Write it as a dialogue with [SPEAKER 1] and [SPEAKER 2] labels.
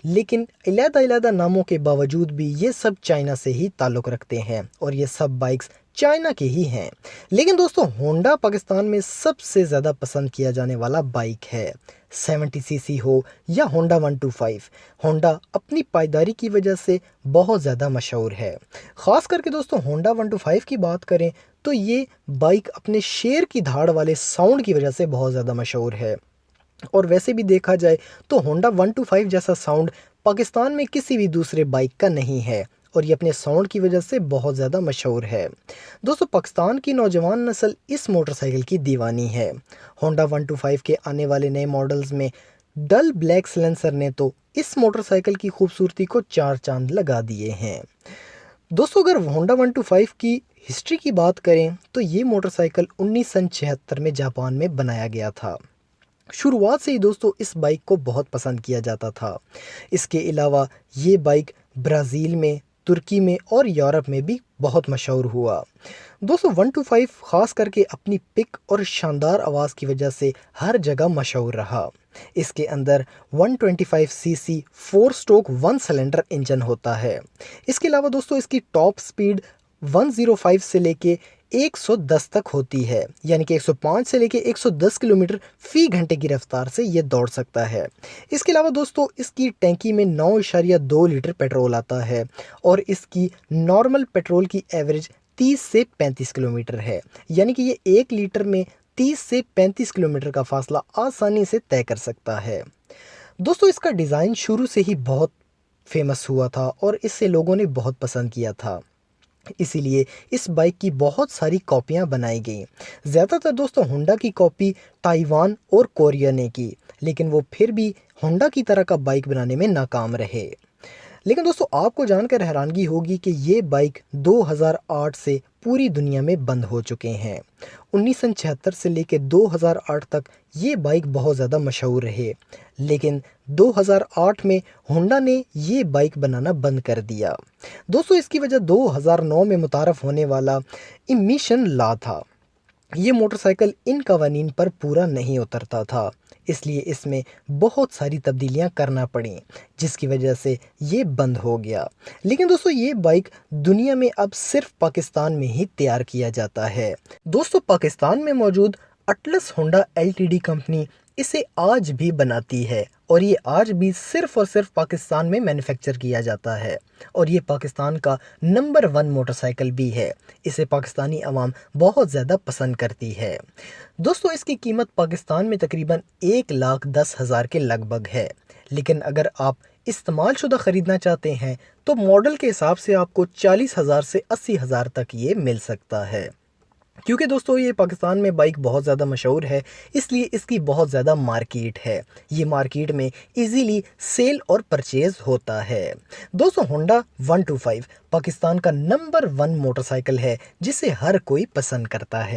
[SPEAKER 1] लेकिन अलग-अलग नामों के बावजूद भी ये सब चाइना से ही ताल्लुक़ रखते हैं और ये सब बाइक्स चाइना के ही हैं। लेकिन दोस्तों होंडा पाकिस्तान में सबसे ज़्यादा पसंद किया जाने वाला बाइक है। 70 सीसी हो या होंडा 125, होंडा अपनी पायदारी की वजह से बहुत ज़्यादा मशहूर है। ख़ास करके दोस्तों होंडा 125 की बात करें तो ये बाइक अपने शेर की धाड़ वाले साउंड की वजह से बहुत ज़्यादा मशहूर है। और वैसे भी देखा जाए तो होंडा 125 जैसा साउंड पाकिस्तान में किसी भी दूसरे बाइक का नहीं है और ये अपने साउंड की वजह से बहुत ज़्यादा मशहूर है। दोस्तों पाकिस्तान की नौजवान नस्ल इस मोटरसाइकिल की दीवानी है। होंडा 125 के आने वाले नए मॉडल्स में डल ब्लैक सिलेंसर ने तो इस मोटरसाइकिल की खूबसूरती को चार चांद लगा दिए हैं। दोस्तों अगर होंडा 125 की हिस्ट्री की बात करें तो ये मोटरसाइकिल 1976 में जापान में बनाया गया था। शुरुआत से ही दोस्तों इस बाइक को बहुत पसंद किया जाता था। इसके अलावा ये बाइक ब्राज़ील में, तुर्की में और यूरोप में भी बहुत मशहूर हुआ। दोस्तों 125 ख़ास करके अपनी पिक और शानदार आवाज़ की वजह से हर जगह मशहूर रहा। इसके अंदर 125 सीसी 4 स्ट्रोक 1 सिलेंडर इंजन होता है। इसके अलावा दोस्तों इसकी टॉप स्पीड 105 से लेके 110 तक होती है, यानी कि 105 से लेके 110 किलोमीटर फ़ी घंटे की रफ्तार से ये दौड़ सकता है। इसके अलावा दोस्तों इसकी टैंकी में 9.2 लीटर पेट्रोल आता है और इसकी नॉर्मल पेट्रोल की एवरेज 30 से 35 किलोमीटर है, यानी कि ये 1 लीटर में 30 से 35 किलोमीटर का फासला आसानी से तय कर सकता है। दोस्तों इसका डिज़ाइन शुरू से ही बहुत फेमस हुआ था और इसे लोगों ने बहुत पसंद किया था, इसीलिए इस बाइक की बहुत सारी कॉपियां बनाई गई। ज़्यादातर दोस्तों होंडा की कॉपी ताइवान और कोरिया ने की, लेकिन वो फिर भी होंडा की तरह का बाइक बनाने में नाकाम रहे। लेकिन दोस्तों आपको जानकर हैरानगी होगी कि ये बाइक 2008 से पूरी दुनिया में बंद हो चुके हैं। 1976 से लेकर 2008 तक ये बाइक बहुत ज़्यादा मशहूर रहे, लेकिन 2008 में होंडा ने ये बाइक बनाना बंद कर दिया। दोस्तों इसकी वजह 2009 में मुतारफ़ होने वाला इमिशन लॉ था। ये मोटरसाइकिल इन कवानीन पर पूरा नहीं उतरता था, इसलिए इसमें बहुत सारी तब्दीलियां करना पड़ी, जिसकी वजह से ये बंद हो गया। लेकिन दोस्तों ये बाइक दुनिया में अब सिर्फ पाकिस्तान में ही तैयार किया जाता है। दोस्तों पाकिस्तान में मौजूद अटलस होंडा एलटीडी कंपनी इसे आज भी बनाती है और ये आज भी सिर्फ और सिर्फ पाकिस्तान में मैन्युफैक्चर किया जाता है और ये पाकिस्तान का नंबर 1 मोटरसाइकिल भी है। इसे पाकिस्तानी अवाम बहुत ज़्यादा पसंद करती है। दोस्तों इसकी कीमत पाकिस्तान में तकरीबन 1,10,000 के लगभग है, लेकिन अगर आप इस्तेमाल शुदा ख़रीदना चाहते हैं तो मॉडल के हिसाब से आपको 40,000 से 80,000 तक ये मिल सकता है। क्योंकि दोस्तों ये पाकिस्तान में बाइक बहुत ज़्यादा मशहूर है, इसलिए इसकी बहुत ज़्यादा मार्केट है। ये मार्केट में इजीली सेल और परचेज़ होता है। दोस्तों होंडा 125 पाकिस्तान का नंबर 1 मोटरसाइकिल है जिसे हर कोई पसंद करता है।